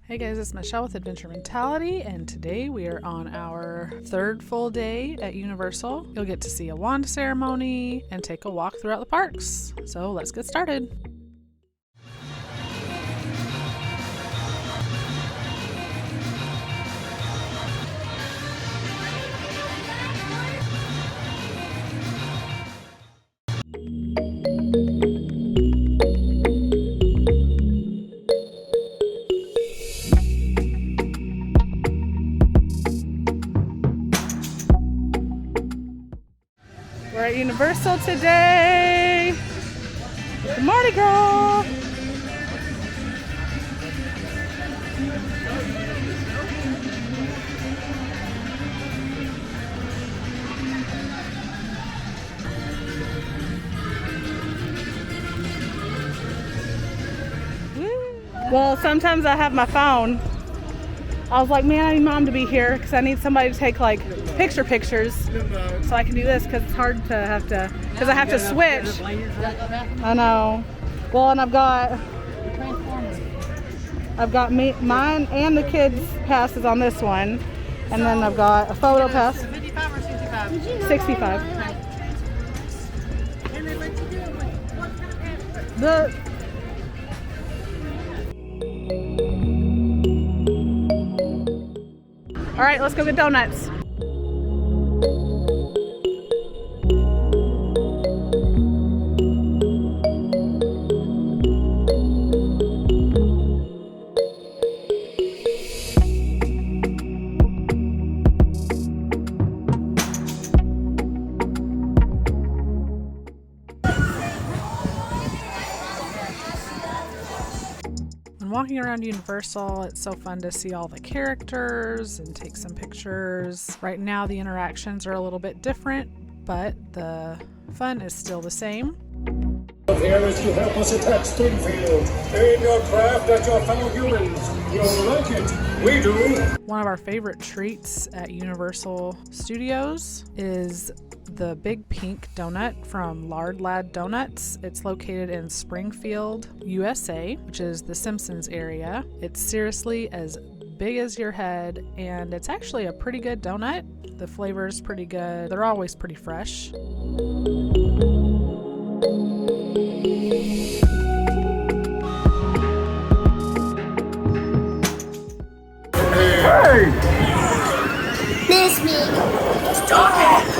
Hey guys, it's Michelle with Adventure Mentality, and today we are on our third full day at Universal. You'll get to see a wand ceremony and take a walk throughout the parks. So let's get started. We're at Universal today. The Mardi Gras. Well, sometimes I have my phone. I was like, man, I need mom to be here because I need somebody to take like pictures so I can do this because it's hard to have to, because I have to switch. I know. Well, and I've got mine and the kids' passes on this one, and then I've got a photo pass. 55 or 65? 65. And they let you do it with what kind of pass? The All right, let's go get donuts. When walking around Universal, it's so fun to see all the characters and take some pictures. Right now the interactions are a little bit different, but the fun is still the same. Here is to help us attack Springfield. Aim your craft at your fellow humans. You'll like it. We do. One of our favorite treats at Universal Studios is the Big Pink Donut from Lard Lad Donuts. It's located in Springfield, USA, which is the Simpsons area. It's seriously as big as your head, and it's actually a pretty good donut. The flavor's pretty good. They're always pretty fresh. Hey! Miss me. Stop it!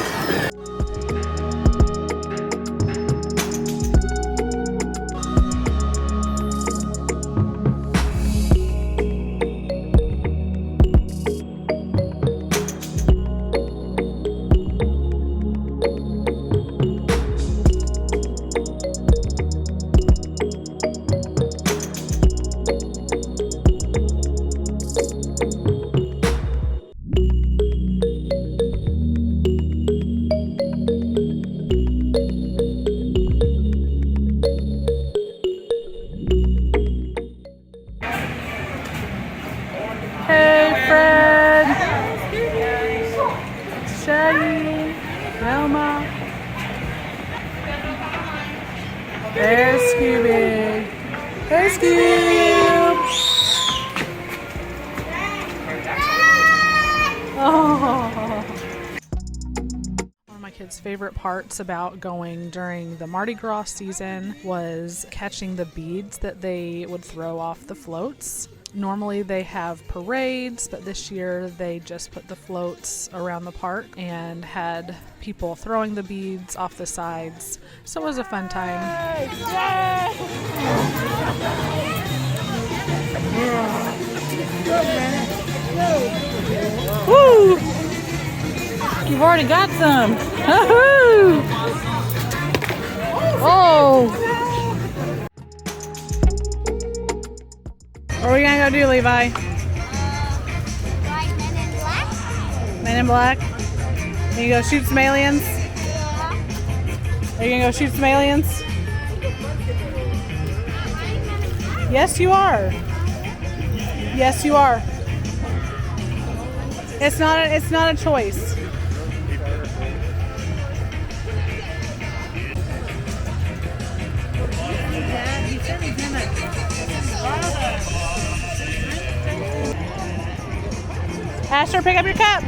Hey, Fred! Shaggy! Velma! There's Scooby! Hey, Scoob! Oh! One of my kids' favorite parts about going during the Mardi Gras season was catching the beads that they would throw off the floats. Normally they have parades, but this year they just put the floats around the park and had people throwing the beads off the sides. So it was a fun time. Woo! You've already got some. Woohoo! Oh! What are we gonna go do, Levi? Like Men in Black? Men in Black? Are you gonna go shoot some aliens? Are you gonna go shoot some aliens? Yes, you are. Yes, you are. It's not a choice. Asher, pick up your cup.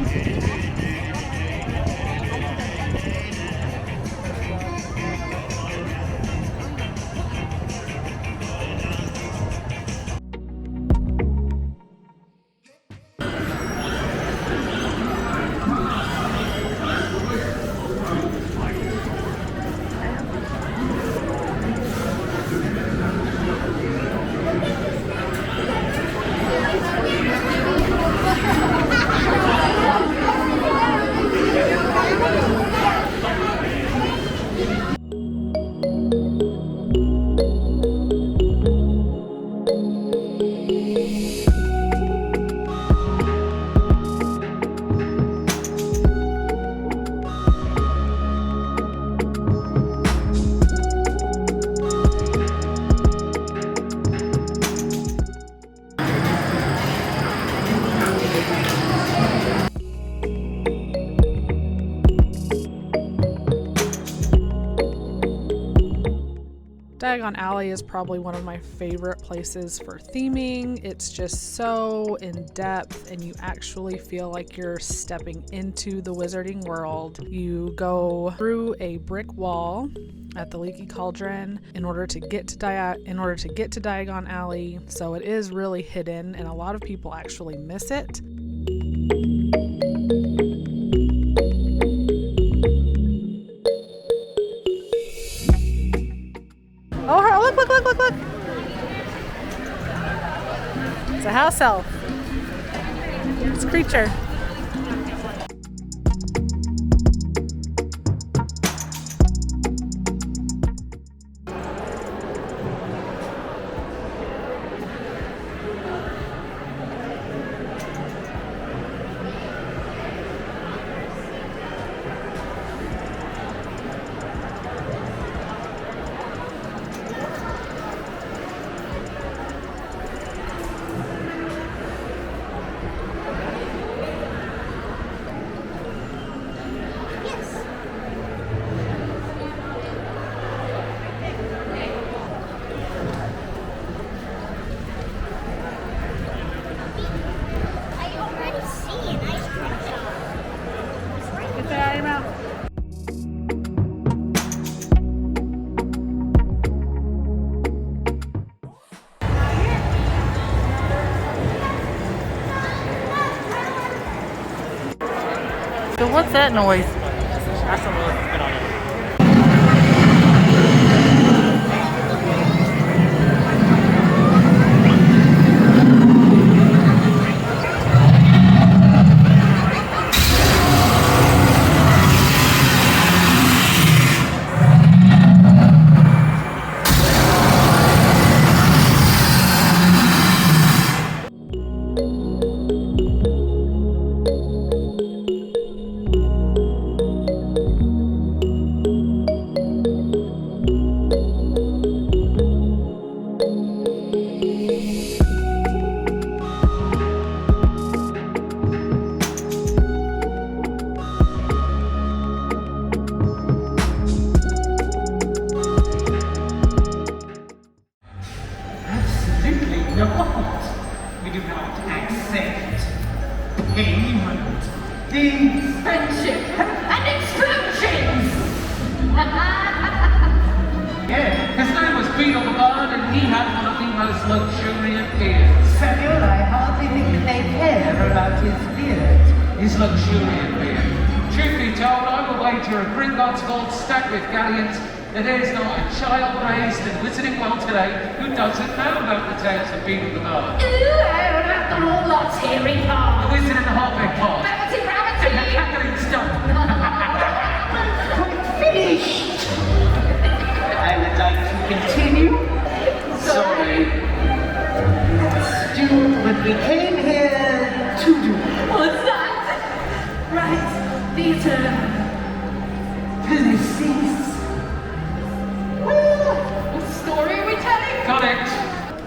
Diagon Alley is probably one of my favorite places for theming. It's just so in depth and you actually feel like you're stepping into the wizarding world. You go through a brick wall at the Leaky Cauldron in order to get to Diagon Alley, so it is really hidden and a lot of people actually miss it. Oh, look. It's a house elf. It's a creature. I already see an ice cream shop. Get that out of your mouth. So what's that noise? Absolutely not. We do not accept payment. These friendship and exclusions. Yeah, his name was Beetle the Bard and he had one of the most luxuriant beards. Samuel, I hardly think they care about his beard. His luxuriant beard. Truth be told, I will wager a Gringotts gold stacked with galleons that there is not a child raised and wizarding world today who doesn't know about the tales of Beetle the Bard. Ooh, about the all lots hearing The part. wizard and the halfway part. Gravity, And the gravity. cackling stump. Finished. I would like to continue. Sorry. Let's do what we came here to do. What's that? Right, theatre. Ulysses. Well, What story are we telling? got it.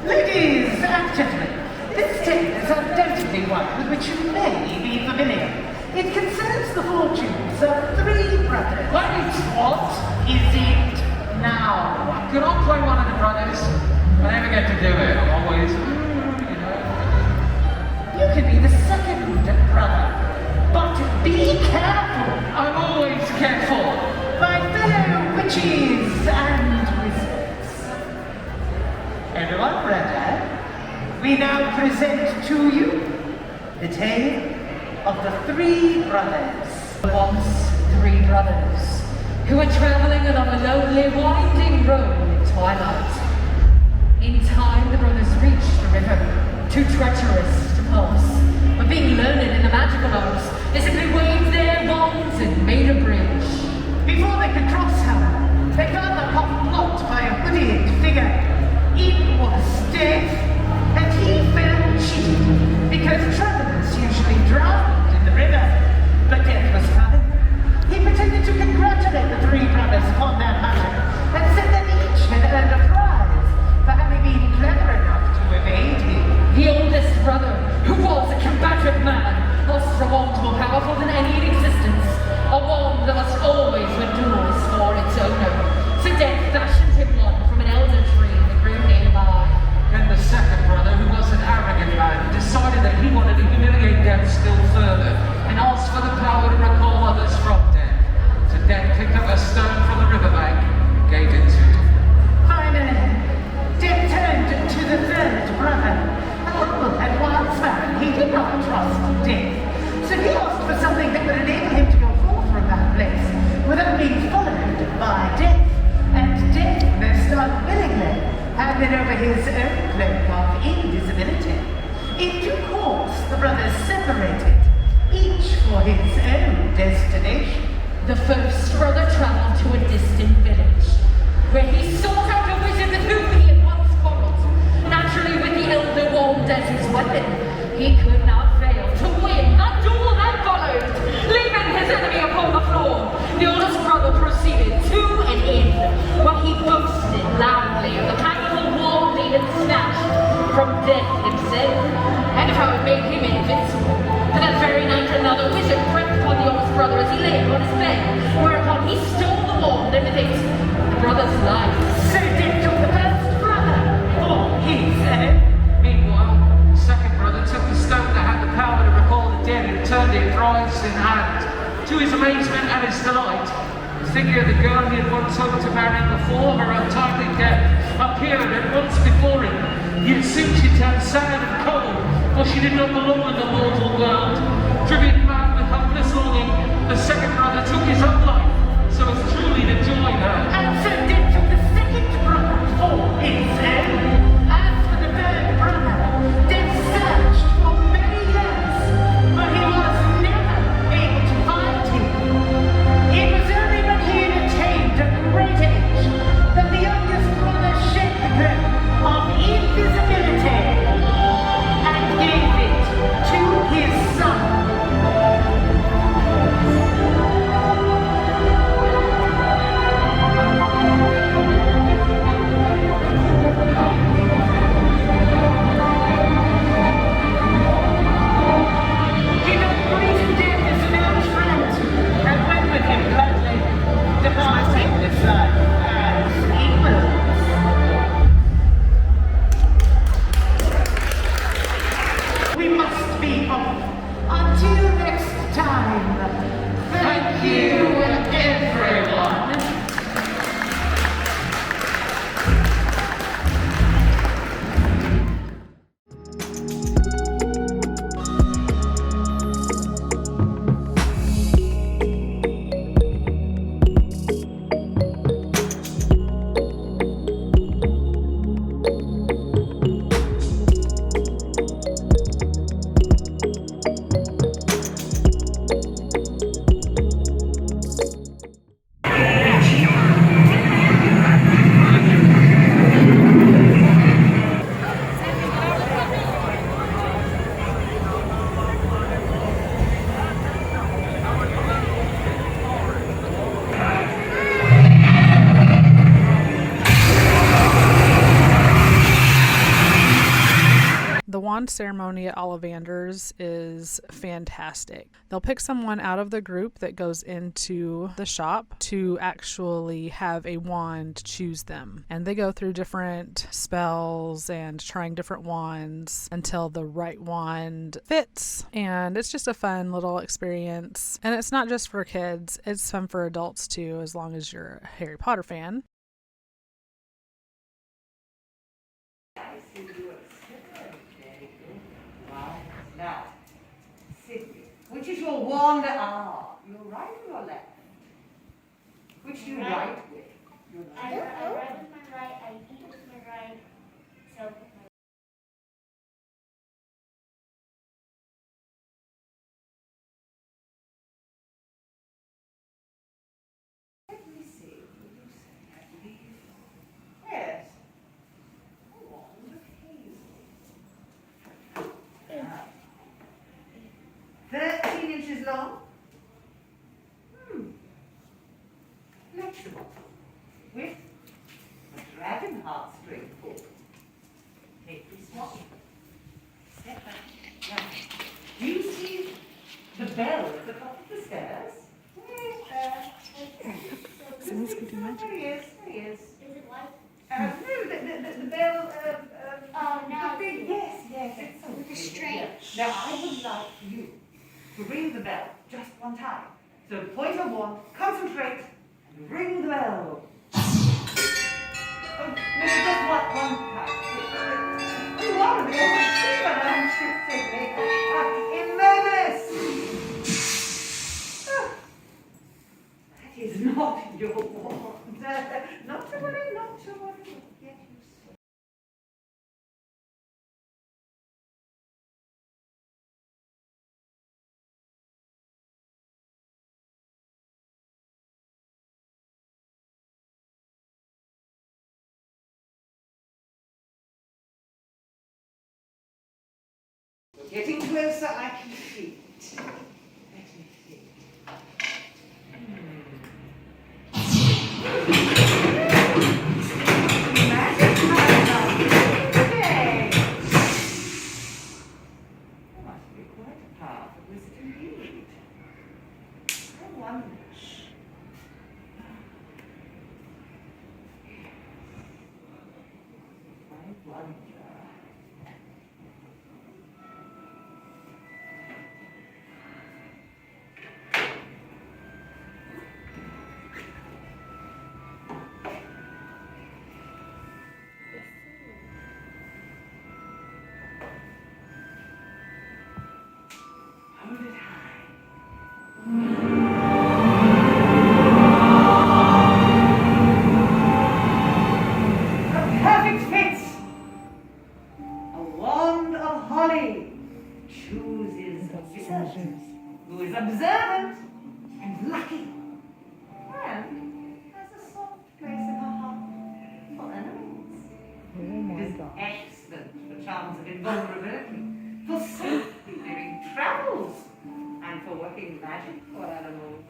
Ladies and gentlemen, this tale is undoubtedly one with which you may be familiar. It concerns the fortunes of three brothers. Wait, what? Is it now? Could I play one of the brothers? I never get to do it. I'm always, you know. You could be the second brother. wishes and wizards. Everyone ready? We now present to you the tale of the three brothers. Once three brothers who were traveling along a lonely, winding road in twilight. In time, the brothers reached the river, too treacherous to pass. But being learned in the magical arts, they simply waved their wands and made a bridge. Before they could cross, however, they found the pot blocked by a hooded figure. It was Death, and he felt cheated because travelers usually drowned in the river. But Death was coming. He pretended to congratulate the three brothers upon their magic and said that each had earned a prize for having been clever enough to evade him. The oldest brother, who was a combative man, lost a wand more powerful than any in existence. A wand that must always endure for its owner. So Death fashioned him one from an elder tree that grew nearby. Then the second brother, who was an arrogant man, decided that he wanted to humiliate Death still further and asked for the power to recall others from Death. So Death picked up a stone from the riverbank and gave it to him. Finally, Death turned to the third brother. A humble and wise man, he did not trust Death. So he asked for something that would enable him to go forth from that place without being followed by Death. And Death, most unwillingly, handed over his own cloak of invisibility. In due course, the brothers separated, each for his own destination. The first brother traveled to a distant village, where he sought out a wizard with whom he had once quarreled. Naturally, with the elder wand as his weapon, he could not fail to win a duel that followed. Leaving his enemy upon the floor, the oldest brother proceeded to an inn, where he boasted loudly of the powerful wand he had snatched from Death himself, and how it made him invincible. For that very night, another wizard crept upon the oldest brother as he lay upon his bed, whereupon he stole the wand and with it the brother's life. So Death took the first brother for his own. Meanwhile, the second brother took the stone that had the power to recall the dead and turned it thrice in hand. To his amazement and his delight, the figure of the girl he had once hoped to marry before her untimely death appeared at once before him. Yet soon she turned sad and cold, for she did not belong in the mortal world. Driven mad with helpless longing, the second brother took his own life, so as truly to join her. And so Death took the second brother for his own. As for the third brother, Death searched for many years, but he was never able to find him. It was only when he had attained a great age that the youngest brother shed the grip of invisibility and gave it to his son. He then greeted Death as an old friend and went with him gladly, departing this life as equals. We must be off. Until next time. Thank you, everyone. wand ceremony at Ollivander's is fantastic. They'll pick someone out of the group that goes into the shop to actually have a wand choose them. And they go through different spells and trying different wands until the right wand fits. And it's just a fun little experience. And it's not just for kids, it's fun for adults too, as long as you're a Harry Potter fan. Now, Sydney, which is your wand? Ah, your right or your left? Which do you write with? Your I write with my right, I eat with my right, so with my Let me see. What do you say? I believe. Yes. A wand of hazel. 13 inches long. Flexible. With a dragon heartstring pull. Take this one. Step back. Now, do you see the bell at the top of the stairs? Sydney's gonna do magic. There he is. There he is. Is it white? No, the bell. Oh, now the big, yes, it's so With the big, string. yes. Now I would like you to ring the bell just one time. So point your wand, concentrate, and ring the bell. Oh, no, just one time. You are a bit of a shiver, aren't you, Sydney? Immense! That is not your wand. Not to worry, not to worry. Get used to it. Getting closer, I can feel it. Let me feel it. Magic, my love. Okay. That must be quite a powerful wizard indeed. I wonder. I wonder. Hold it high. A perfect fit. A wand of holly chooses a wizard who is observant and lucky, and has a soft place in her heart for enemies. It is excellent for charms of invulnerability, for safety during travels, and for working magic for animals.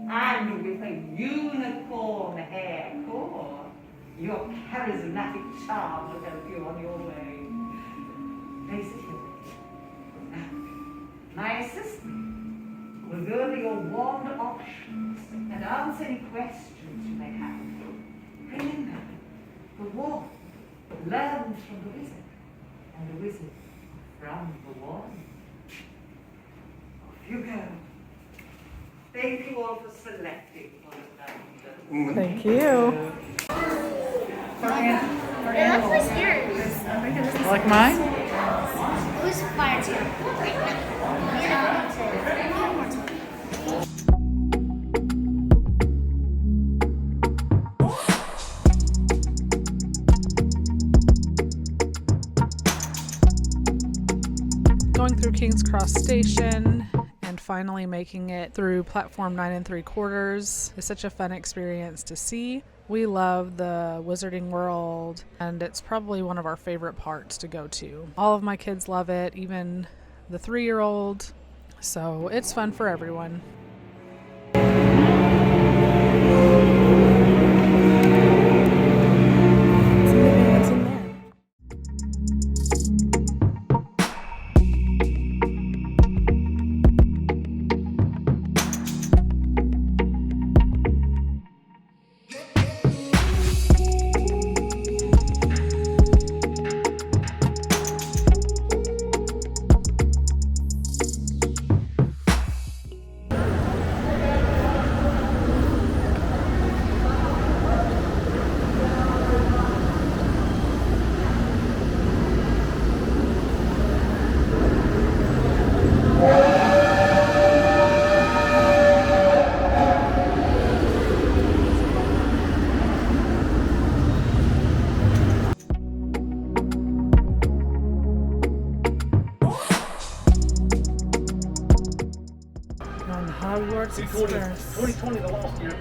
And with a unicorn hair core, your charismatic charm will help you on your way. Place it here. Now, my assistant will go over your wand options and answer any questions you may have. Remember, the wand learns from the wizard, and the wizard from the wand. Off you go. Thank you all for selecting one of them. Thank you. That was yours. Like mine? Who's fire too? Going through King's Cross Station and finally making it through platform 9 3/4 is such a fun experience to see. We love the Wizarding World, and it's probably one of our favorite parts to go to. All of my kids love it, even the 3-year-old, so it's fun for everyone. Hogwarts Express. 2020, the last year.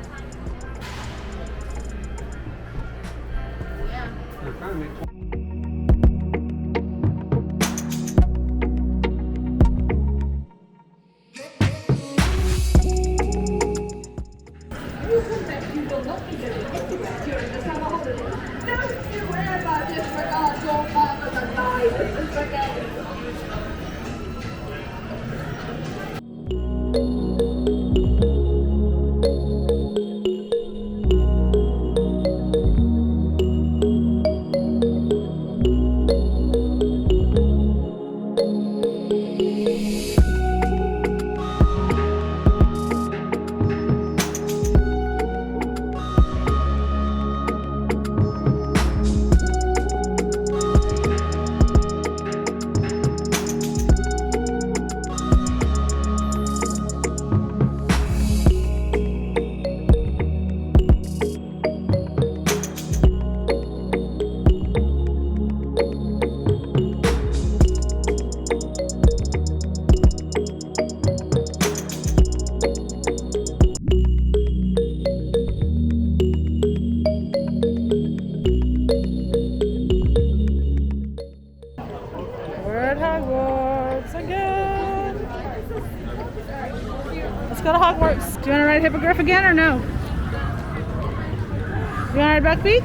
We're at Hogwarts again. Let's go to Hogwarts. Do you want to ride Hippogriff again or no? You want to ride Buckbeak?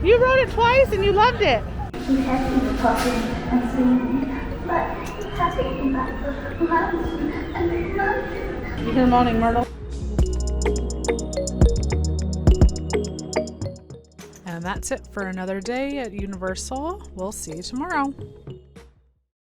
You rode it twice and you loved it. He has been talking and singing, but he has been back for months and months. You hear moaning, Myrtle. And that's it for another day at Universal. We'll see you tomorrow.